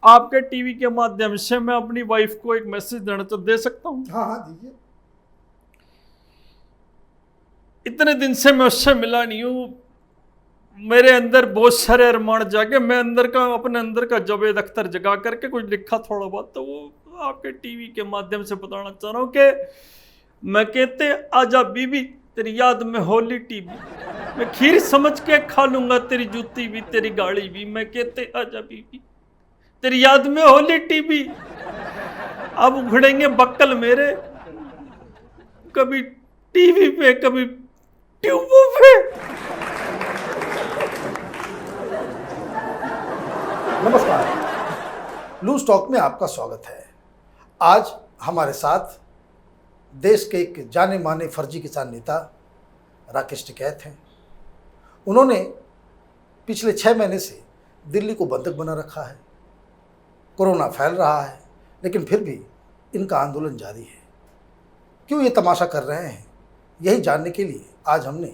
आपके टीवी के माध्यम से मैं अपनी वाइफ को एक मैसेज देना तो दे सकता हूँ? हाँ हाँ दीजिए। इतने दिन से मैं उससे मिला नहीं हूँ, मेरे अंदर बहुत सारे अरमान जागे, मैं अपने अंदर का जावेद अख्तर जगा करके कुछ लिखा थोड़ा बहुत, तो वो आपके टीवी के माध्यम से बताना चाह रहा हूँ कि मैं कहते आजा बीबी तेरी याद में होली टीवी, मैं खीर समझ के खा लूंगा तेरी जूती भी तेरी गाड़ी भी, मैं कहते आजा बीबी तेरी याद में होली टीवी। अब उखड़ेंगे बक्कल मेरे, कभी टीवी पे कभी ट्यूबों पे। नमस्कार, लूज टॉक में आपका स्वागत है। आज हमारे साथ देश के एक जाने माने फर्जी किसान नेता राकेश टिकैत हैं। उन्होंने पिछले 6 महीने से दिल्ली को बंधक बना रखा है। कोरोना फैल रहा है, लेकिन फिर भी इनका आंदोलन जारी है। क्यों ये तमाशा कर रहे हैं, यही जानने के लिए आज हमने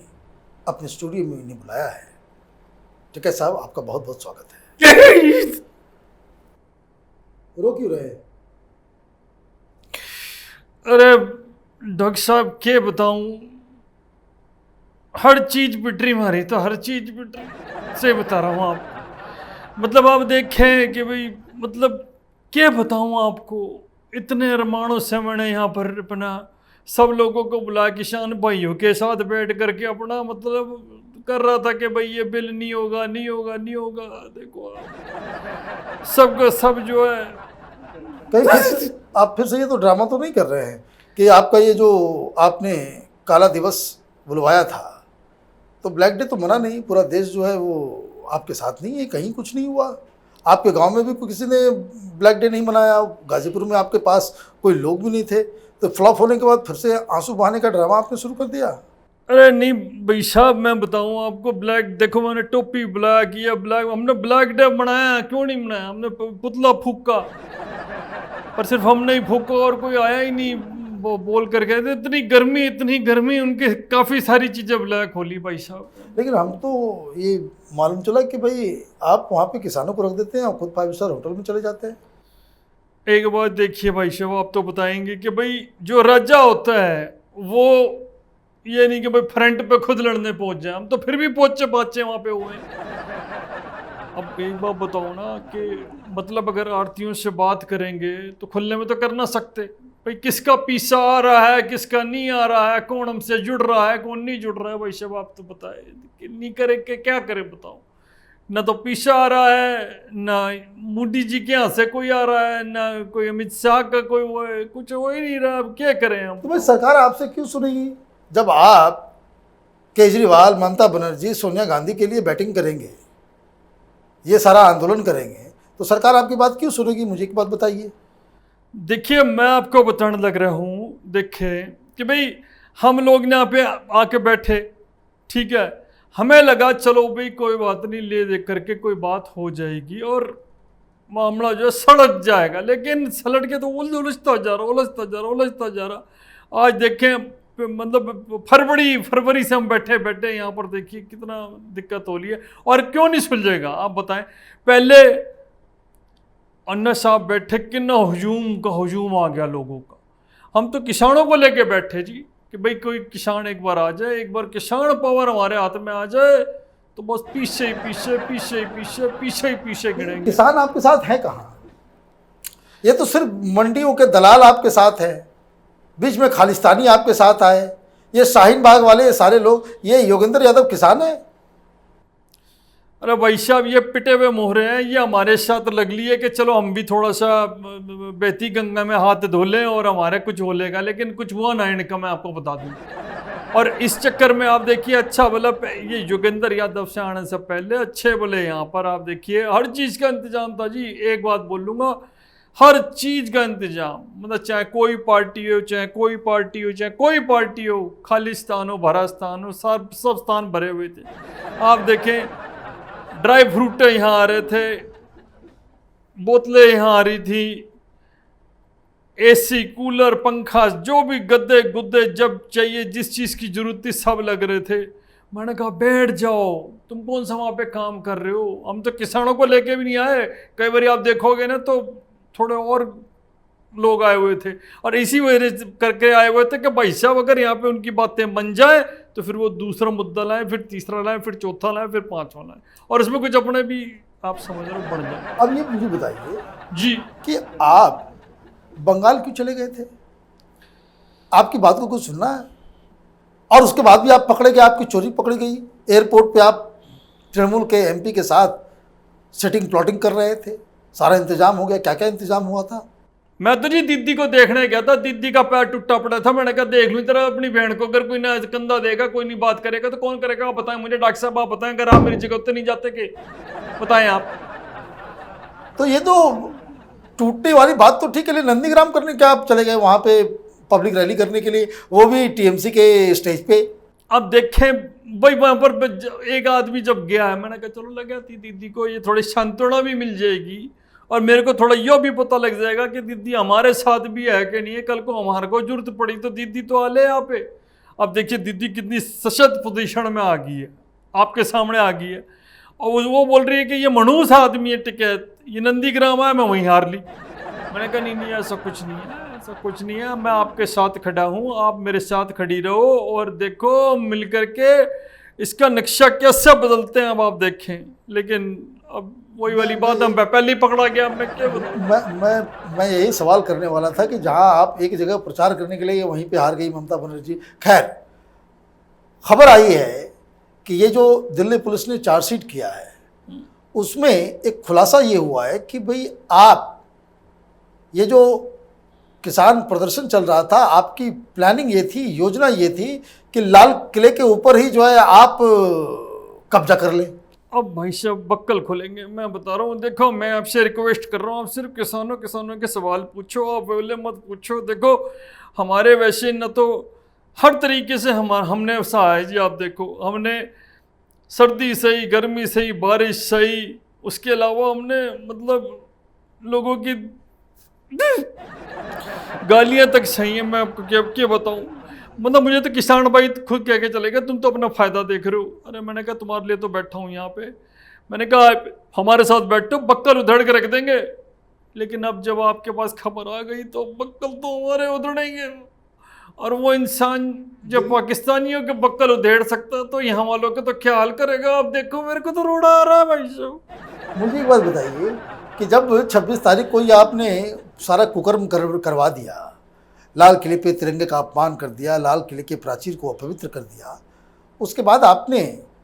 अपने स्टूडियो में इन्हें बुलाया है। टिकैत साहब, आपका बहुत बहुत स्वागत है। रो क्यों रहे हैं? अरे डॉक्टर साहब क्या बताऊं, हर चीज पिटरी मारी, तो हर चीज पिटरी से बता रहा हूँ आप। मतलब आप देखें कि भाई, मतलब क्या बताऊं आपको, इतने अरमानों से मैंने यहाँ पर अपना सब लोगों को बुला, किसान भाइयों के साथ बैठ करके अपना मतलब कर रहा था कि भाई ये बिल नहीं होगा नहीं होगा नहीं होगा। देखो आप सबका सब जो है, कहीं आप फिर से ये तो ड्रामा तो नहीं कर रहे हैं कि आपका ये जो आपने काला दिवस बुलवाया था, तो ब्लैक डे तो मना नहीं, पूरा देश जो है वो आपके साथ नहीं है, कहीं कुछ नहीं हुआ। आपके गांव में भी किसी ने ब्लैक डे नहीं मनाया, गाजीपुर में आपके पास कोई लोग भी नहीं थे, तो फ्लॉप होने के बाद फिर से आंसू बहाने का ड्रामा आपने शुरू कर दिया। अरे नहीं भाई साहब, मैं बताऊं आपको, ब्लैक देखो मैंने टोपी ब्लैक किया, ब्लैक हमने ब्लैक डे मनाया, क्यों नहीं मनाया, हमने पुतला फूका, पर सिर्फ हमने ही फूका और कोई आया ही नहीं वो बोल कर गए थे। इतनी गर्मी उनके काफ़ी सारी चीज़ें ब्लैक होली भाई साहब। लेकिन हम तो ये मालूम चला कि भाई आप वहाँ पे किसानों को रख देते हैं और खुद 5 स्टार होटल में चले जाते हैं। एक बात देखिए भाई साहब, आप तो बताएंगे कि भाई जो राजा होता है वो ये नहीं कि भाई फ्रंट पे खुद लड़ने पहुंच जाए, हम तो फिर भी पहुंचे बाचे वहाँ पे हुए हैं। अब एक बात बताओ ना कि मतलब अगर आरतियों से बात करेंगे तो खुलने में तो कर ना सकते भाई, किसका पीसा आ रहा है किसका नहीं आ रहा है, कौन हमसे जुड़ रहा है कौन नहीं जुड़ रहा है, भाई साहब आप तो बताए कि नहीं करे के क्या करे बताओ। ना तो पीछा आ रहा है, ना मोदी जी के यहाँ से कोई आ रहा है, ना कोई अमित शाह का कोई वो है, कुछ हो ही नहीं रहा। अब क्या करें हम? तो भाई सरकार आपसे क्यों सुनेगी? जब आप केजरीवाल, ममता बनर्जी, सोनिया गांधी के लिए बैटिंग करेंगे, ये सारा आंदोलन करेंगे, तो सरकार आपकी बात क्यों सुनेगी? मुझे एक बात बताइए। देखिए मैं आपको बताने लग रहा हूँ, देखिए कि भाई हम लोग यहाँ पे आके बैठे, ठीक है, हमें लगा चलो भाई कोई बात नहीं, ले देख करके कोई बात हो जाएगी और मामला जो है सड़क जाएगा, लेकिन सलट के तो उलझता जा रहा। आज देखें मतलब फरवरी से हम बैठे यहाँ पर, देखिए कितना दिक्कत हो रही है और क्यों नहीं सुलझेगा आप बताएं। पहले अन्ना साहब बैठे, कितना हजूम आ गया लोगों का, हम तो किसानों को लेके बैठे जी कि भाई कोई किसान एक बार आ जाए, एक बार किसान पावर हमारे हाथ में आ जाए तो बस पीछे गिरेंगे। किसान आपके साथ है कहाँ? ये तो सिर्फ मंडियों के दलाल आपके साथ हैं, बीच में खालिस्तानी आपके साथ आए, ये शाहीन बाग वाले, ये सारे लोग, ये योगेंद्र यादव किसान है। अरे भाई साहब ये पिटे हुए मोहरे हैं, ये हमारे साथ लग लिए कि चलो हम भी थोड़ा सा बहती गंगा में हाथ धो लें और हमारे कुछ हो लेगा, लेकिन कुछ हुआ ना इनका, मैं आपको बता दूं। और इस चक्कर में आप देखिए, अच्छा बोला ये योगेंद्र यादव से आने से पहले अच्छे बोले यहाँ पर आप देखिए हर चीज़ का इंतजाम था जी। एक बात बोलूँगा, हर चीज़ का इंतजाम, मतलब चाहे कोई पार्टी हो चाहे कोई पार्टी हो, खालिस्तान हो भरास्तान हो, सब स्थान भरे हुए थे। आप देखें ड्राई फ्रूट यहाँ आ रहे थे, बोतलें यहाँ आ रही थी, एसी कूलर पंखा जो भी गद्दे गुद्दे जब चाहिए जिस चीज़ की जरूरत थी सब लग रहे थे। मैंने कहा बैठ जाओ, तुम कौन सा वहाँ पे काम कर रहे हो, हम तो किसानों को लेके भी नहीं आए। कई बार आप देखोगे ना तो थोड़े और लोग आए हुए थे और इसी वजह से करके आए हुए थे कि भाई साहब अगर यहाँ पे उनकी बातें बन जाए तो फिर वो दूसरा मुद्दा लाए, फिर तीसरा लाए, फिर चौथा लाए, फिर पांचवा लाए और उसमें कुछ अपने भी आप समझ रहे हो बढ़ जाए। अब ये मुझे बताइए जी कि आप बंगाल क्यों चले गए थे? आपकी बात को कुछ सुनना है और उसके बाद भी आप पकड़े गए, आपकी चोरी पकड़ी गई। एयरपोर्ट पे आप तृणमूल के एमपी के साथ सेटिंग प्लॉटिंग कर रहे थे, सारा इंतजाम हो गया। क्या क्या इंतजाम हुआ था? मैं तो जी दीदी को देखने गया था, दीदी का पैर टूटा पड़ा था, मैंने कहा देख लूं तरह अपनी बहन को, अगर कोई ना कंधा देगा, कोई नहीं बात करेगा तो कौन करेगा? आप बताएं मुझे डॉक्टर साहब, आप बताएं, अगर आप मेरी जगह तो नहीं जाते कि बताएं आप। तो ये तो टूटने वाली बात तो ठीक है, लेकिन नंदीग्राम करने क्या आप चले गए वहाँ पे पब्लिक रैली करने के लिए, वो भी टीएमसी के स्टेज पे? अब देखें भाई वहां पर एक आदमी जब गया है, मैंने कहा चलो लगा थी दीदी को ये थोड़ी सांत्वना भी मिल जाएगी और मेरे को थोड़ा यह भी पता लग जाएगा कि दीदी हमारे साथ भी है कि नहीं है, कल को हमारे को जरूरत पड़ी तो दीदी तो आ ले यहाँ पे। अब देखिए दीदी कितनी सशक्त पोजीशन में आ गई है, आपके सामने आ गई है और वो बोल रही है कि ये मनुष्य आदमी है टिकैत, ये नंदीग्राम है, मैं वहीं हार ली। मैंने कहा नहीं ऐसा कुछ नहीं है, ऐसा कुछ नहीं है, मैं आपके साथ खड़ा हूँ, आप मेरे साथ खड़ी रहो और देखो मिल करके इसका नक्शा कैसे बदलते हैं अब आप देखें। लेकिन अब वही वाली बात, हम पहले ही पकड़ा गया, मैं क्या बताऊं। मैं यही सवाल करने वाला था कि जहां आप एक जगह प्रचार करने के लिए वहीं पे हार गई ममता बनर्जी। खैर, खबर आई है कि ये जो दिल्ली पुलिस ने चार्जशीट किया है उसमें एक खुलासा ये हुआ है कि भाई आप ये जो किसान प्रदर्शन चल रहा था, आपकी प्लानिंग ये थी, योजना ये थी कि लाल किले के ऊपर ही जो है आप कब्जा कर लें। अब भाई साहब बक्कल खोलेंगे, मैं बता रहा हूँ। देखो मैं आपसे रिक्वेस्ट कर रहा हूँ, आप सिर्फ किसानों के सवाल पूछो, आप बोले मत पूछो। देखो हमारे वैसे न तो हर तरीके से हमने सहा है जी। आप देखो हमने सर्दी सही, गर्मी सही, बारिश सही, उसके अलावा हमने मतलब लोगों की गालियाँ तक सही हैं। मैं आपको क्या बताऊँ, मतलब मुझे तो किसान भाई खुद कह के चले गए तुम तो अपना फ़ायदा देख रहे हो। अरे मैंने कहा तुम्हारे लिए तो बैठा हूँ यहाँ पे, मैंने कहा हमारे साथ बैठो बक्कल उधड़ के रख देंगे। लेकिन अब जब आपके पास खबर आ गई तो बक्कल तो हमारे उधड़ेंगे, और वो इंसान जब पाकिस्तानियों के बक्कल उधेड़ सकता तो यहाँ वालों के तो क्या हाल करेगा। अब देखो मेरे को तो रोड़ा आ रहा है भाई साहब। मुझे एक बात बताइए कि जब 26 तारीख को ही आपने सारा कुकर्म करवा दिया, लाल किले पे तिरंगे का अपमान कर दिया, लाल किले के प्राचीर को अपवित्र कर दिया, उसके बाद आपने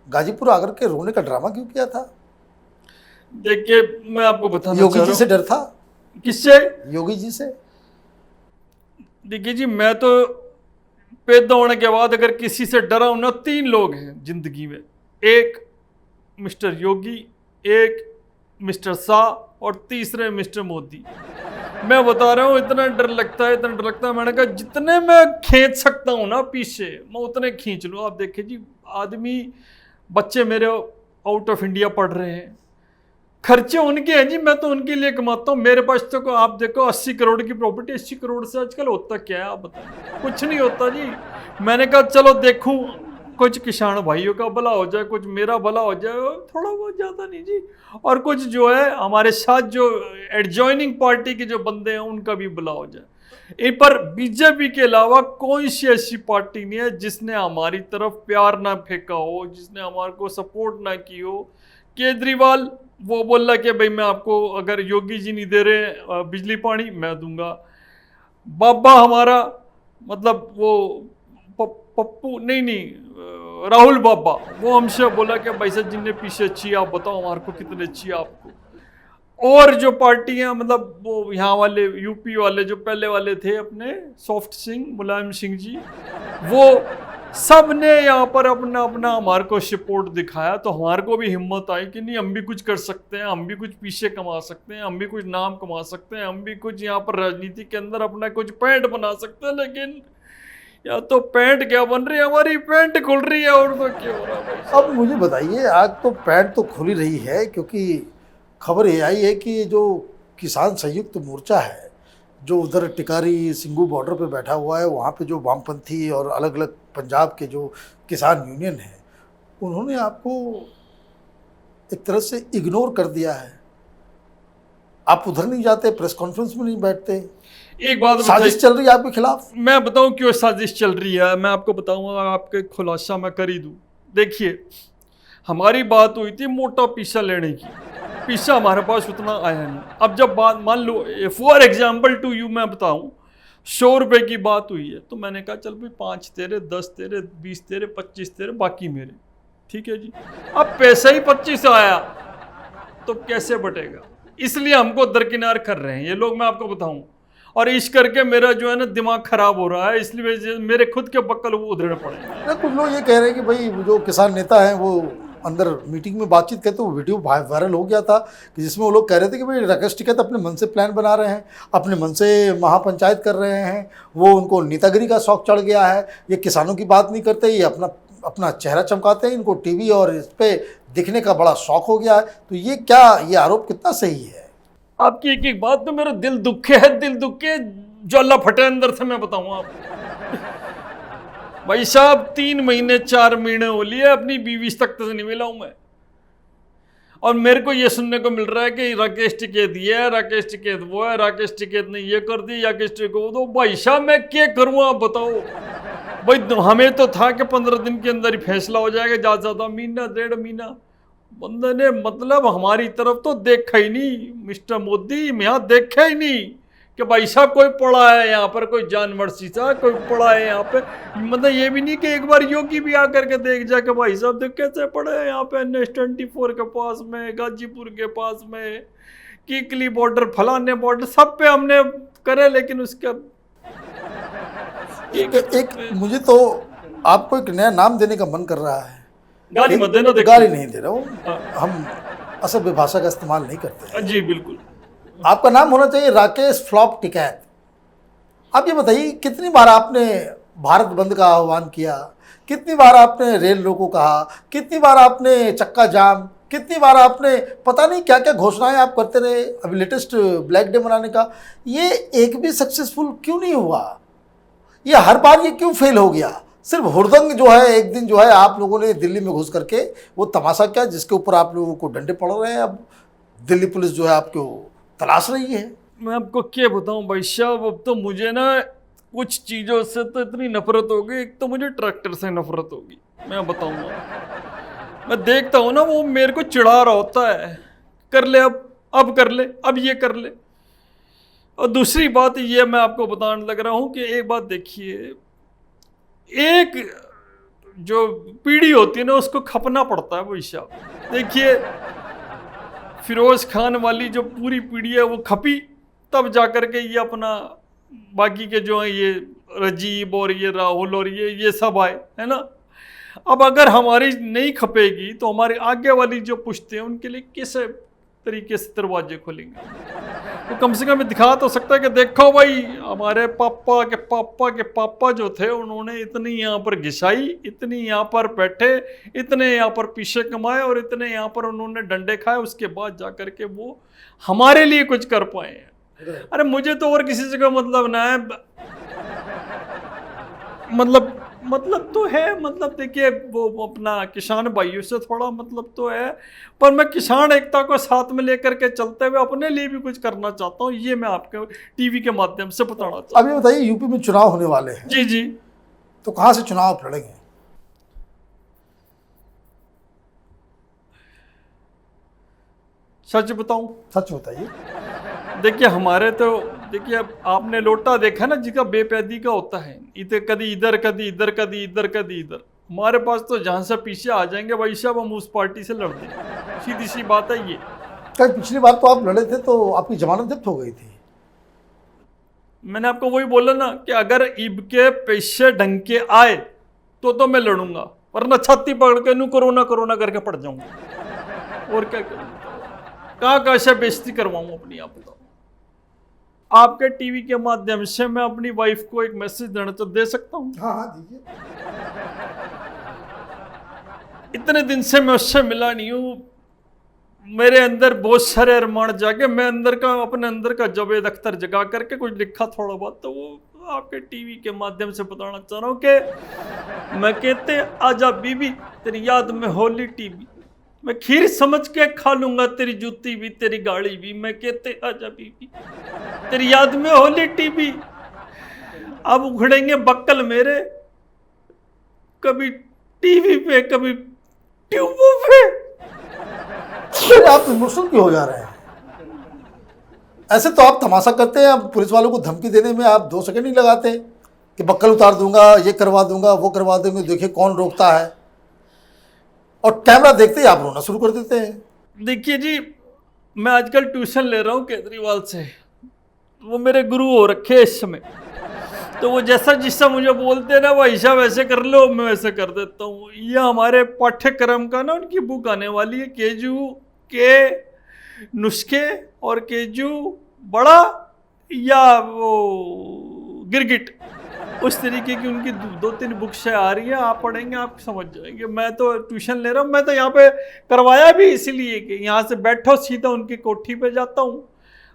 गाजीपुर आकर के रोने का ड्रामा क्यों किया था? देखिए मैं आपको बताना योगी जी से डर था? किससे? योगी जी से। देखिए जी मैं तो पैदा होने के बाद अगर किसी से डरा हूं ना, 3 लोग हैं जिंदगी में, एक मिस्टर योगी, एक मिस्टर शाह और तीसरे मिस्टर मोदी। मैं बता रहा हूँ इतना डर लगता है, इतना डर लगता है। मैंने कहा जितने मैं खींच सकता हूँ ना पीछे मैं उतने खींच लूँ। आप देखिए जी आदमी, बच्चे मेरे आउट ऑफ इंडिया पढ़ रहे हैं, खर्चे उनके हैं जी, मैं तो उनके लिए कमाता हूँ। मेरे पास तो आप देखो 80 करोड़ की प्रॉपर्टी, 80 करोड़ से आजकल होता क्या है आप बताएं? कुछ नहीं होता जी। मैंने कहा चलो देखूं कुछ किसान भाइयों का भला हो जाए, कुछ मेरा भला हो जाए, थोड़ा बहुत, ज़्यादा नहीं जी, और कुछ जो है हमारे साथ जो एडजॉइनिंग पार्टी के जो बंदे हैं उनका भी भला हो जाए। इन पर बीजेपी के अलावा कोई सी ऐसी पार्टी नहीं है जिसने हमारी तरफ प्यार ना फेंका हो, जिसने हमारे को सपोर्ट ना की हो। केजरीवाल वो बोल रहा कि भाई मैं आपको, अगर योगी जी नहीं दे रहे बिजली पानी मैं दूंगा। बाबा हमारा मतलब वो पप्पू नहीं राहुल बाबा, वो हमसे बोला कि भाई साहब जिनने पीछे अच्छी आप बताओ हमारे को कितने अच्छी आपको। और जो पार्टियां मतलब वो यहाँ वाले यूपी वाले जो पहले वाले थे अपने सॉफ्ट सिंह, मुलायम सिंह जी, वो सब ने यहाँ पर अपना अपना हमारे को सपोर्ट दिखाया। तो हमारे को भी हिम्मत आई कि नहीं हम भी कुछ कर सकते हैं, हम भी कुछ पीछे कमा सकते हैं, हम भी कुछ नाम कमा सकते हैं, हम भी कुछ यहाँ पर राजनीति के अंदर अपना कुछ पैंट बना सकते हैं। लेकिन या तो पैंट क्या बन रही है, हमारी पैंट खुल रही है और तो क्या हो रहा है। अब मुझे बताइए, आज तो पैंट तो खुल ही रही है, क्योंकि खबर ये आई है कि जो किसान संयुक्त मोर्चा है जो उधर टिकारी सिंगू बॉर्डर पे बैठा हुआ है, वहाँ पे जो वामपंथी और अलग अलग पंजाब के जो किसान यूनियन है उन्होंने आपको एक तरह से इग्नोर कर दिया है। आप उधर नहीं जाते, प्रेस कॉन्फ्रेंस में नहीं बैठते, एक बात साजिश चल रही है आपके खिलाफ। मैं बताऊं क्यों साजिश चल रही है, मैं आपको बताऊंगा, आपके खुलासा मैं कर ही दूं। देखिए, हमारी बात हुई थी मोटा पीसा लेने की, पीसा हमारे पास उतना आया नहीं। अब जब बात मान लो फॉर एग्जाम्पल टू यू मैं बताऊं 100 रुपए की बात हुई है, तो मैंने कहा चल भाई 5 तेरे, 10 तेरे, 20 तेरे, 25 तेरे, बाकी मेरे, ठीक है जी। अब पैसा ही 25 आया तो कैसे बटेगा, इसलिए हमको दरकिनार कर रहे हैं ये लोग, मैं आपको बताऊं। और इस करके मेरा जो है ना दिमाग खराब हो रहा है, इसलिए मेरे खुद के बक्कल वो उधेड़ पड़े। कुछ लोग ये कह रहे हैं कि भाई जो किसान नेता हैं वो अंदर मीटिंग में बातचीत करते, वो वीडियो वायरल हो गया था कि जिसमें वो लोग कह रहे थे कि भाई राकेश टिकैत अपने मन से प्लान बना रहे हैं, अपने मन से महापंचायत कर रहे हैं, वो उनको नेतागिरी का शौक चढ़ गया है, ये किसानों की बात नहीं करते, ये अपना चेहरा चमकाते हैं, इनको टीवी और इस पे दिखने का बड़ा शौक हो गया है। तो ये आरोप कितना सही है? आपकी एक एक बात तो मेरा दिल दुखे है, दिल दुखे ज्वाला फटे अंदर से, मैं बताऊँ आपको। भाई साहब 3 महीने 4 महीने हो लिए अपनी बीवी तक से नहीं मिला हूं मैं, और मेरे को ये सुनने को मिल रहा है कि राकेश टिकैत ये है, राकेश टिकैत वो है, राकेश टिकैत ने ये कर दी, राकेश टिकैत वो। तो भाई साहब मैं क्या करूँ आप बताओ। भाई हमें तो था कि 15 दिन के अंदर ही फैसला हो जाएगा, ज़्यादा महीना 1.5 महीना। बंदे ने मतलब हमारी तरफ तो देखा ही नहीं, मिस्टर मोदी यहाँ देखा ही नहीं कि भाई साहब कोई पड़ा है यहाँ पर, कोई जानवर सा कोई पड़ा है यहाँ पे। मतलब ये भी नहीं कि एक बार योगी भी आकर के देख जाए कि भाई साहब देख कैसे पड़े हैं यहाँ पे, NH-24 के पास में, गाजीपुर के पास में, कीकली बॉर्डर, फलाने बॉर्डर, सब पे हमने करे, लेकिन उसका एक मुझे तो आपको एक नया नाम देने का मन कर रहा है। गाली मत देना, गाली नहीं दे रहा हूँ, हम असभ्य भाषा का इस्तेमाल नहीं करते हैं। जी बिल्कुल। आपका नाम होना चाहिए राकेश फ्लॉप टिकैत। आप ये बताइए कितनी बार आपने भारत बंद का आह्वान किया, कितनी बार आपने रेल रोको कहा, कितनी बार आपने चक्का जाम, कितनी बार आपने पता नहीं क्या क्या घोषणाएं आप करते रहे, अभी लेटेस्ट ब्लैक डे मनाने का, ये एक भी सक्सेसफुल क्यों नहीं हुआ? ये हर बार ये क्यों फेल हो गया? सिर्फ हुड़दंग जो है एक दिन जो है आप लोगों ने दिल्ली में घुस करके वो तमाशा किया जिसके ऊपर आप लोगों को डंडे पड़ रहे हैं। अब दिल्ली पुलिस जो है आपको तलाश रही है। मैं आपको क्या बताऊं भाई साहब, अब तो मुझे ना कुछ चीज़ों से तो इतनी नफरत हो गई। एक तो मुझे ट्रैक्टर से नफरत होगी, मैं बताऊंगा। मैं देखता हूँ ना वो मेरे को चिढ़ा रहा होता है, कर ले अब कर ले, अब ये कर ले। और दूसरी बात ये मैं आपको बताने लग रहा हूँ कि एक बात देखिए, एक जो पीढ़ी होती है ना उसको खपना पड़ता है भाई साहब। देखिए फिरोज खान वाली जो पूरी पीढ़ी है वो खपी, तब जाकर के ये अपना बाकी के जो है ये रजीब और ये राहुल और ये सब आए, है ना। अब अगर हमारी नहीं खपेगी तो हमारे आगे वाली जो पुश्ते हैं उनके लिए कैसे तरीके से दरवाजे खोलेंगे? तो कम से कम दिखा तो सकता है कि देखो भाई हमारे पापा के पापा जो थे उन्होंने इतनी यहाँ पर घिसाई, इतनी यहाँ पर बैठे, इतने यहाँ पर पीछे कमाए और इतने यहाँ पर उन्होंने डंडे खाए, उसके बाद जाकर के वो हमारे लिए कुछ कर पाए हैं। अरे मुझे तो और किसी से का मतलब ना है, मतलब तो है, मतलब देखिए वो अपना किसान भाइयों से थोड़ा मतलब तो है, पर मैं किसान एकता को साथ में लेकर के चलते हुए अपने लिए भी कुछ करना चाहता हूँ। ये मैं आपके टीवी के माध्यम से बताना चाहता हूँ। अभी बताइए यूपी में चुनाव होने वाले हैं। जी जी। तो कहाँ से चुनाव लड़ेंगे? सच बताऊं? सच बताइए। देखिए हमारे तो देखिए अब आपने लोटा देखा ना जिसका बेपैदी का होता है, इधर कभी इधर कभी इधर कभी इधर कभी इधर। हमारे पास तो जहां से पीछे आ जाएंगे भाई साहब हम उस पार्टी से लड़ देंगे, सीधी सी बात है ये। कल पिछली बार तो आप लड़े थे तो आपकी जमानत जब्त हो गई थी। मैंने आपको वही बोला ना कि अगर ईब के पैसे ढंग के आए तो मैं लड़ूंगा, वरना छाती पकड़ के नू कोरोना करके पड़ जाऊंगा। और क्या करूंगा, कहाँ से बेइज्जती करवाऊं अपनी? आप बताओ। आपके टीवी के माध्यम से मैं अपनी वाइफ को एक मैसेज देना तो दे सकता हूँ? हाँ दीजिए। इतने दिन से मैं उससे मिला नहीं हूँ, मेरे अंदर बहुत सारे अरमान जागे, मैं अपने अंदर का जावेद अख्तर जगा करके कुछ लिखा थोड़ा बहुत, तो वो आपके टीवी के माध्यम से बताना चाह रहा हूँ कि मैं कहते आजा बीबी तेरी याद में होली टीवी, मैं खीर समझ के खा लूंगा तेरी जूती भी तेरी गाड़ी भी, मैं कहते आजा बीबी तेरी याद में होली टीवी। अब उखड़ेंगे बक्कल मेरे, कभी टीवी पे कभी ट्यूबों पे। फिर आप इमोशनल क्यों हो जा रहे हैं? ऐसे तो आप तमाशा करते हैं, आप पुलिस वालों को धमकी देने में आप 2 सेकंड नहीं लगाते कि बक्कल उतार दूंगा, ये करवा दूंगा, वो करवा दूंगा, देखिए कौन रोकता है, और कैमरा देखते ही आप रोना शुरू कर देते हैं। देखिए जी, मैं आजकल ट्यूशन ले रहा हूँ केजरीवाल से, वो मेरे गुरु हो रखे इस समय, तो वो जैसा जिससा मुझे बोलते हैं ना वैसा वैसे कर लो, मैं वैसे कर देता हूँ। ये हमारे पाठ्यक्रम का ना उनकी बुक आने वाली है, केजू के नुस्खे और केजू बड़ा या वो गिरगिट, उस तरीके की उनकी 2-3 बुक्स आ रही है, आप पढ़ेंगे आप समझ जाएंगे। मैं तो ट्यूशन ले रहा हूँ, मैं तो यहाँ पे करवाया भी इसीलिए कि यहाँ से बैठो सीधा उनकी कोठी पे जाता हूँ,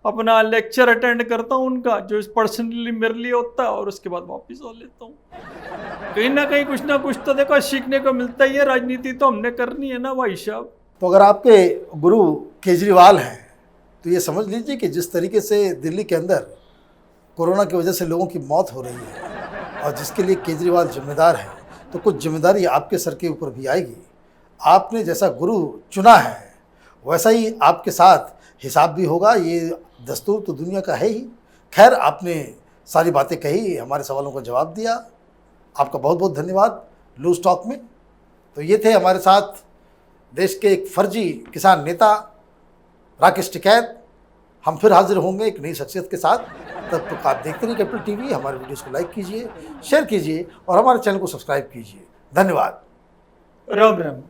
अपना लेक्चर अटेंड करता हूँ उनका जो पर्सनली मेरे लिए होता है, और उसके बाद वापस आ लेता हूँ। कहीं ना कुछ तो देखो सीखने को मिलता ही है, राजनीति तो हमने करनी है ना भाई साहब। तो अगर आपके गुरु केजरीवाल हैं तो ये समझ लीजिए कि जिस तरीके से दिल्ली के अंदर कोरोना की वजह से लोगों की मौत हो रही है और जिसके लिए केजरीवाल जिम्मेदार है, तो कुछ जिम्मेदारी आपके सर के ऊपर भी आएगी। आपने जैसा गुरु चुना है वैसा ही आपके साथ हिसाब भी होगा, ये दस्तूर तो दुनिया का है ही। खैर, आपने सारी बातें कही, हमारे सवालों का जवाब दिया, आपका बहुत बहुत धन्यवाद लूज टॉक में। तो ये थे हमारे साथ देश के एक फर्जी किसान नेता राकेश टिकैत। हम फिर हाजिर होंगे एक नई शख्सियत के साथ। तब तक आप देखते रहिए कैपिटल टीवी। हमारे वीडियोस को लाइक कीजिए, शेयर कीजिए और हमारे चैनल को सब्सक्राइब कीजिए। धन्यवाद। राम राम।